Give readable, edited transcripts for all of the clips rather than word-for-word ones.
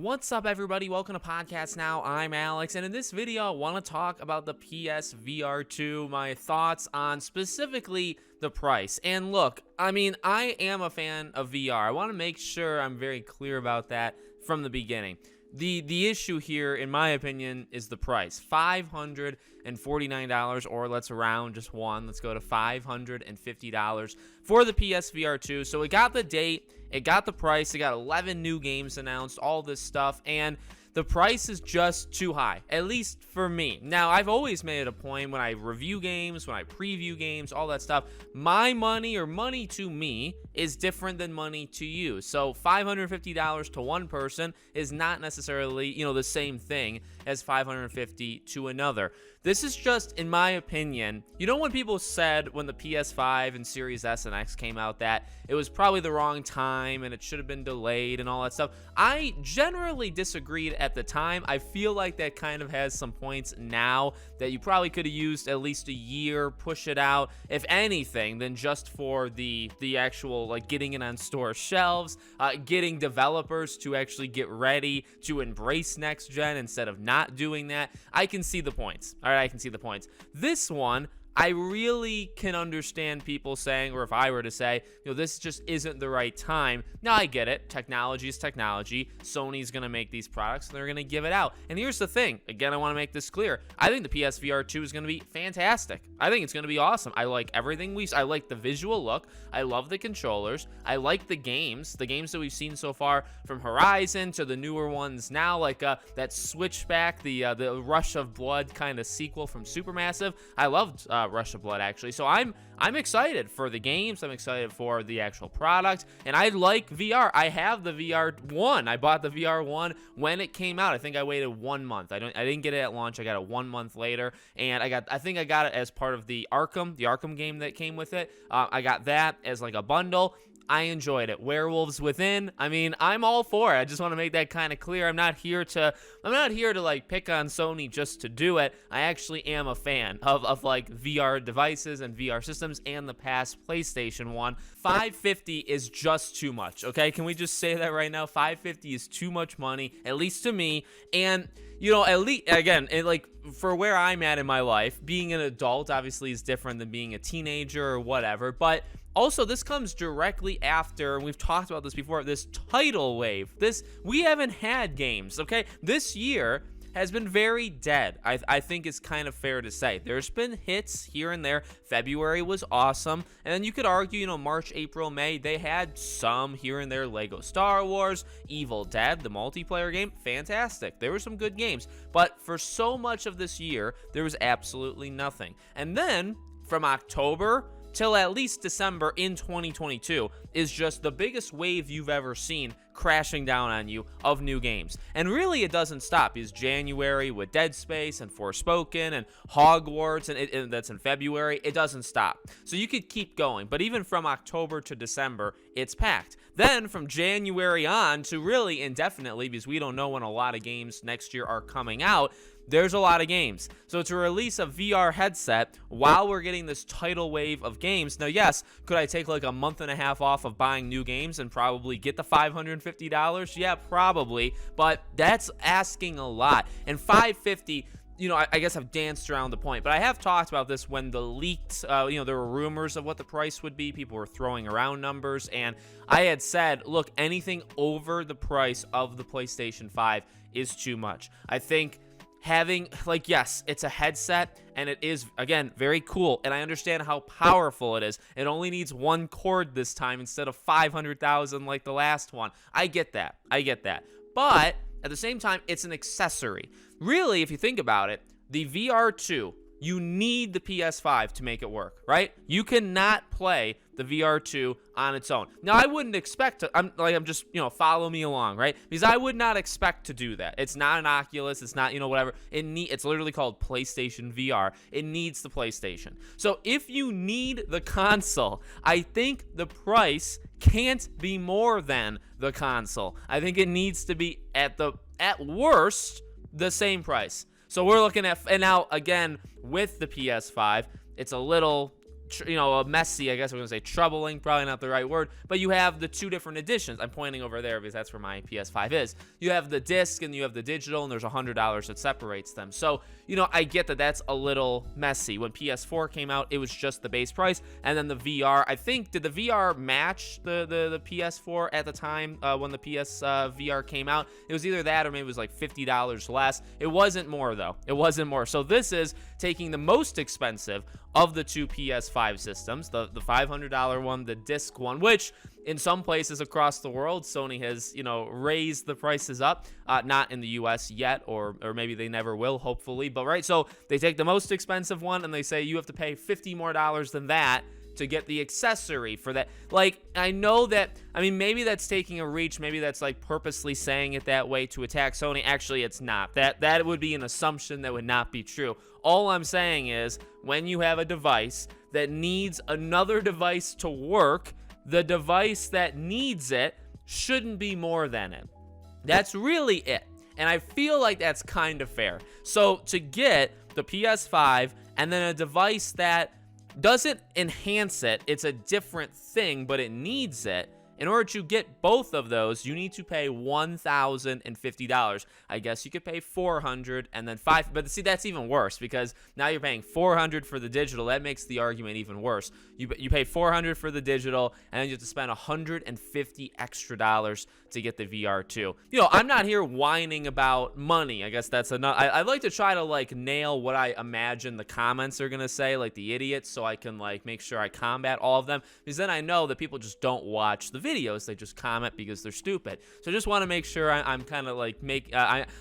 What's up, everybody? Welcome to Podcast Now. I'm Alex, and in this video, I want to talk about the PSVR 2, my thoughts on specifically the price. And look, I am a fan of VR. I want to make sure I'm very clear about that from the beginning. The issue here, in my opinion, is the price. $549, or let's round just one. Let's go to $550 for the PSVR 2. So it got the date, it got the price, it got 11 new games announced, all this stuff, and the price is just too high, at least for me. Now, I've always made it a point when I review games, when I preview games, all that stuff, my money or money to me is different than money to you. So $550 to one person is not necessarily, the same thing as $550 to another. This is just, in my opinion, when people said when the PS5 and Series S and X came out that it was probably the wrong time and it should have been delayed and all that stuff. I generally disagreed at the time. I feel like that kind of has some points now that you probably could have used at least a year, push it out, if anything, than just for the actual, getting it on store shelves, getting developers to actually get ready to embrace next gen instead of not doing that. I can see the points. All right, I can see the points. This one, I really can understand people saying, or if I were to say, this just isn't the right time. Now, I get it. Technology is technology. Sony's going to make these products, and they're going to give it out. And here's the thing. Again, I want to make this clear. I think the PSVR 2 is going to be fantastic. I think it's going to be awesome. I like everything I like the visual look. I love the controllers. I like the games that we've seen so far, from Horizon to the newer ones now, like that Switchback, the Rush of Blood kind of sequel from Supermassive. I loved Rush of Blood, actually. So I'm excited for the games. I'm excited for the actual product, and I like VR. I have the VR 1. I bought the VR 1 when it came out. I think I waited 1 month. I didn't get it at launch. I got it 1 month later, and I think I got it as part of the Arkham game that came with it. I got that as like a bundle. I enjoyed it. Werewolves Within. I'm all for it. I just want to make that kind of clear. I'm not here to pick on Sony just to do it. I actually am a fan of VR devices and VR systems and the past PlayStation 1. $550 is just too much. Okay, can we just say that right now? $550 is too much money, at least to me. And at least, again, for where I'm at in my life, being an adult obviously is different than being a teenager or whatever. But also, this comes directly after, and we've talked about this before, this tidal wave. We haven't had games, okay? This year has been very dead, I think is kind of fair to say. There's been hits here and there. February was awesome. And then you could argue, March, April, May, they had some here and there. Lego Star Wars, Evil Dead, the multiplayer game, fantastic. There were some good games. But for so much of this year, there was absolutely nothing. And then from October till at least December in 2022 is just the biggest wave you've ever seen crashing down on you of new games. And really, it doesn't stop. It's January with Dead Space and Forspoken and Hogwarts, and that's in February. It doesn't stop. So you could keep going. But even from October to December, it's packed. Then from January on to really indefinitely, because we don't know when a lot of games next year are coming out, there's a lot of games. So to release a VR headset while we're getting this tidal wave of games, now yes, could I take a month and a half off of buying new games and probably get the $550? Yeah, probably, but that's asking a lot. And $550, I guess I've danced around the point, but I have talked about this when the leaked, there were rumors of what the price would be. People were throwing around numbers, and I had said, look, anything over the price of the PlayStation 5 is too much. I think having, yes, it's a headset, and it is, again, very cool, and I understand how powerful it is. It only needs one cord this time instead of 500,000 like the last one. I get that. But at the same time, it's an accessory. Really, if you think about it, the VR 2, you need the PS5 to make it work, right? You cannot play the VR 2 on its own. Now, I wouldn't expect to, I'm just, follow me along, right? Because I would not expect to do that. It's not an Oculus. It's not, whatever. It's literally called PlayStation VR. It needs the PlayStation. So if you need the console, I think the price can't be more than the console. I think it needs to be at worst the same price. So we're looking at, and now again with the PS5, it's a little messy, I guess we're going to say troubling, probably not the right word, but you have the two different editions. I'm pointing over there because that's where my PS5 is. You have the disc and you have the digital, and there's $100 that separates them. So, I get that that's a little messy. When PS4 came out, it was just the base price, and then the VR, I think, did the VR match the PS4 at the time when the PSVR came out? It was either that or maybe it was like $50 less. It wasn't more, though. It wasn't more. So this is taking the most expensive of the two PS5 systems, the $500 one, the disc one, which in some places across the world, Sony has, raised the prices up, not in the US yet, or maybe they never will, hopefully, but right, so they take the most expensive one and they say you have to pay $50 more than that to get the accessory for that. Like, I know that, maybe that's taking a reach, maybe that's like purposely saying it that way to attack Sony. Actually, it's not. That would be an assumption that would not be true. All I'm saying is, when you have a device that needs another device to work, the device that needs it shouldn't be more than it. That's really it. And I feel like that's kind of fair. So to get the PS5 and then a device that doesn't enhance it, it's a different thing, but it needs it. In order to get both of those, you need to pay $1,050. I guess you could pay $400 and then $500, but see, that's even worse because now you're paying $400 for the digital. That makes the argument even worse. You pay $400 for the digital, and then you have to spend $150 extra to get the VR2. I'm not here whining about money. I guess that's enough. I'd like to try to nail what I imagine the comments are gonna say, like the idiots, so I can make sure I combat all of them, because then I know that people just don't watch the videos, they just comment because they're stupid. So I just want to make sure I'm kind of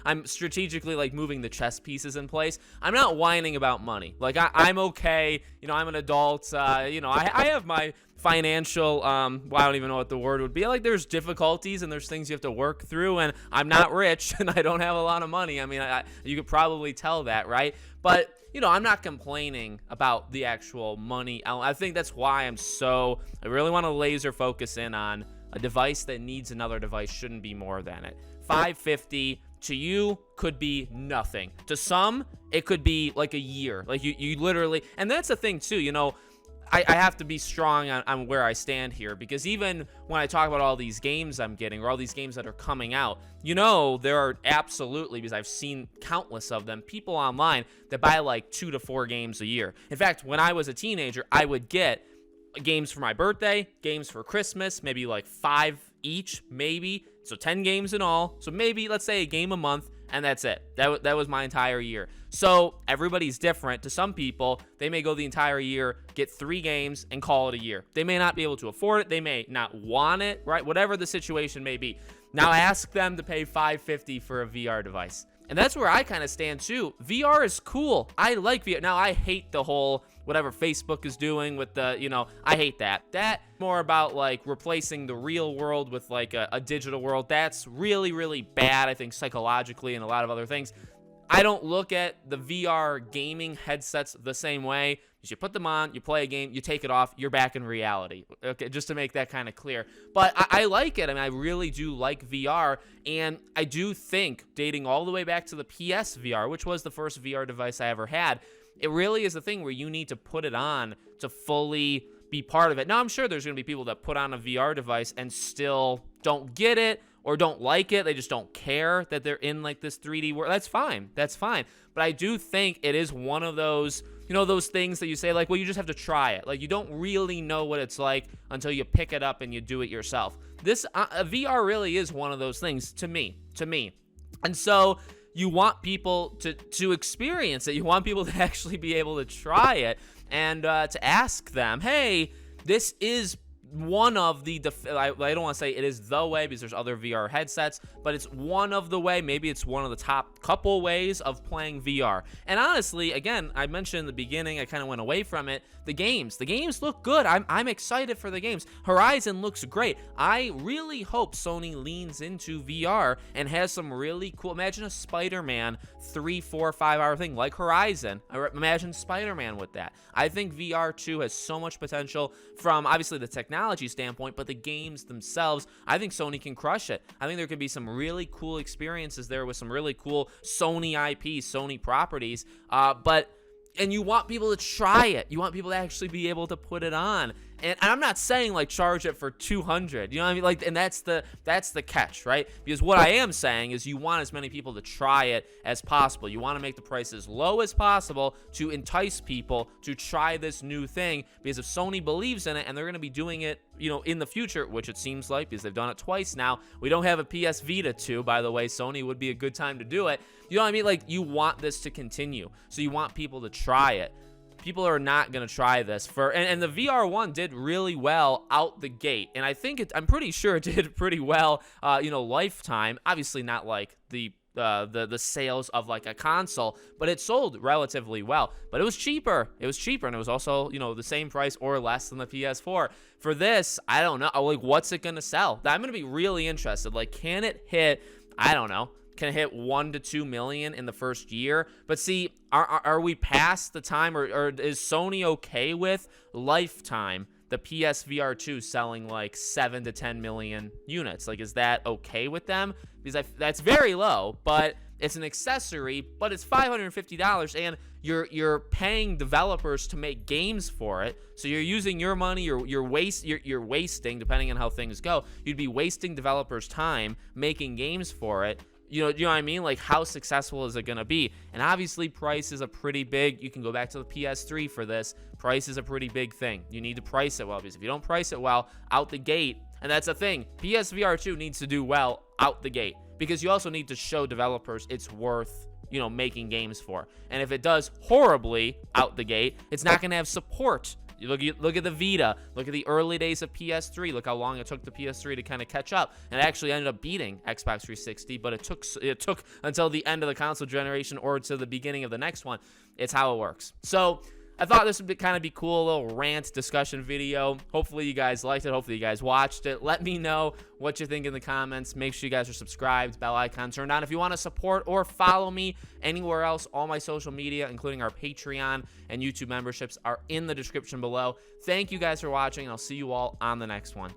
I'm strategically moving the chess pieces in place. I'm not whining about money. I'm okay. I'm an adult. I have my financial I don't even know what the word would be. There's difficulties and there's things you have to work through, and I'm not rich and I don't have a lot of money. You could probably tell that, right? But I'm not complaining about the actual money. I think that's why I really want to laser focus in on a device that needs another device shouldn't be more than it. $550 to you could be nothing. To some, it could be like a year. You literally, and that's the thing too, I have to be strong on where I stand here, because even when I talk about all these games I'm getting, or all these games that are coming out, there are absolutely, because I've seen countless of them, people online that buy 2 to 4 games a year. In fact, when I was a teenager, I would get games for my birthday, games for Christmas, maybe 5 each, maybe. So 10 games in all. So maybe, let's say, a game a month, and that's it. That was my entire year. So everybody's different. To some people, they may go the entire year, get 3 games, and call it a year. They may not be able to afford it. They may not want it, right? Whatever the situation may be. Now ask them to pay $550 for a VR device. And that's where I kind of stand too. VR is cool. I like VR. Now, I hate the whole whatever Facebook is doing with the, I hate that. That more about replacing the real world with a digital world. That's really, really bad, I think, psychologically and a lot of other things. I don't look at the VR gaming headsets the same way. You put them on, you play a game, you take it off, you're back in reality. Okay, just to make that kind of clear. But I like it. I really do like VR, and I do think, dating all the way back to the PSVR, which was the first VR device I ever had, it really is a thing where you need to put it on to fully be part of it. Now, I'm sure there's going to be people that put on a VR device and still don't get it, or don't like it. They just don't care that they're in this 3D world. That's fine. But I do think it is one of those, those things that you say well, you just have to try it. You don't really know what it's like until you pick it up and you do it yourself. This VR really is one of those things to me. And so you want people to experience it. You want people to actually be able to try it and to ask them, hey, this is one of the I don't want to say it is the way, because there's other VR headsets, but it's one of the way, maybe it's one of the top couple ways of playing VR. And honestly, again, I mentioned in the beginning, I kind of went away from it, the games look good. I'm excited for the games. Horizon looks great. I really hope Sony leans into VR and has some really cool, imagine a Spider-Man 3, 4, 5 hour thing like Horizon. Imagine Spider-Man with that. I think VR 2 has so much potential from obviously the technology standpoint, but the games themselves, I think Sony can crush it. I think there could be some really cool experiences there with some really cool Sony IP, Sony properties, but and you want people to try it. You want people to actually be able to put it on. And I'm not saying like charge it for 200. You know what I mean? Like, and that's the catch, right? Because what I am saying is you want as many people to try it as possible. You want to make the price as low as possible to entice people to try this new thing. Because if Sony believes in it and they're going to be doing it, you know, in the future, which it seems like because they've done it twice now. We don't have a PS Vita 2, by the way. Sony would be a good time to do it. You know what I mean? Like, you want this to continue. So you want people to try it. People are not going to try this and the VR1 did really well out the gate. And I think I'm pretty sure it did pretty well, you know, lifetime. Obviously not like the sales of like a console, but it sold relatively well. But it was cheaper. It was cheaper, and it was also, you know, the same price or less than the PS4. For this, I don't know. Like, what's it going to sell? I'm going to be really interested. Like, can it hit, I don't know, can it hit 1 to 2 million in the first year? But see, are we past the time, or is Sony okay with lifetime the PSVR 2 selling like 7 to 10 million units? Like, is that okay with them? Because that's very low, but it's an accessory, but it's $550, and you're paying developers to make games for it. So you're using your money, you're wasting, depending on how things go. You'd be wasting developers' time making games for it. You know what I mean? Like, how successful is it going to be? And obviously, price is a pretty big, you can go back to the PS3 for this. Price is a pretty big thing. You need to price it well, because if you don't price it well out the gate, and that's the thing, PSVR 2 needs to do well out the gate, because you also need to show developers it's worth, you know, making games for. And if it does horribly out the gate, it's not going to have support. You look at the Vita, look at the early days of PS3, look how long it took the PS3 to kind of catch up, and it actually ended up beating Xbox 360, but it took until the end of the console generation or to the beginning of the next one. It's how it works. So I thought this would kind of be cool, a little rant discussion video. Hopefully you guys liked it. Hopefully you guys watched it. Let me know what you think in the comments. Make sure you guys are subscribed, bell icon turned on. If you want to support or follow me anywhere else, all my social media, including our Patreon and YouTube memberships, are in the description below. Thank you guys for watching, and I'll see you all on the next one.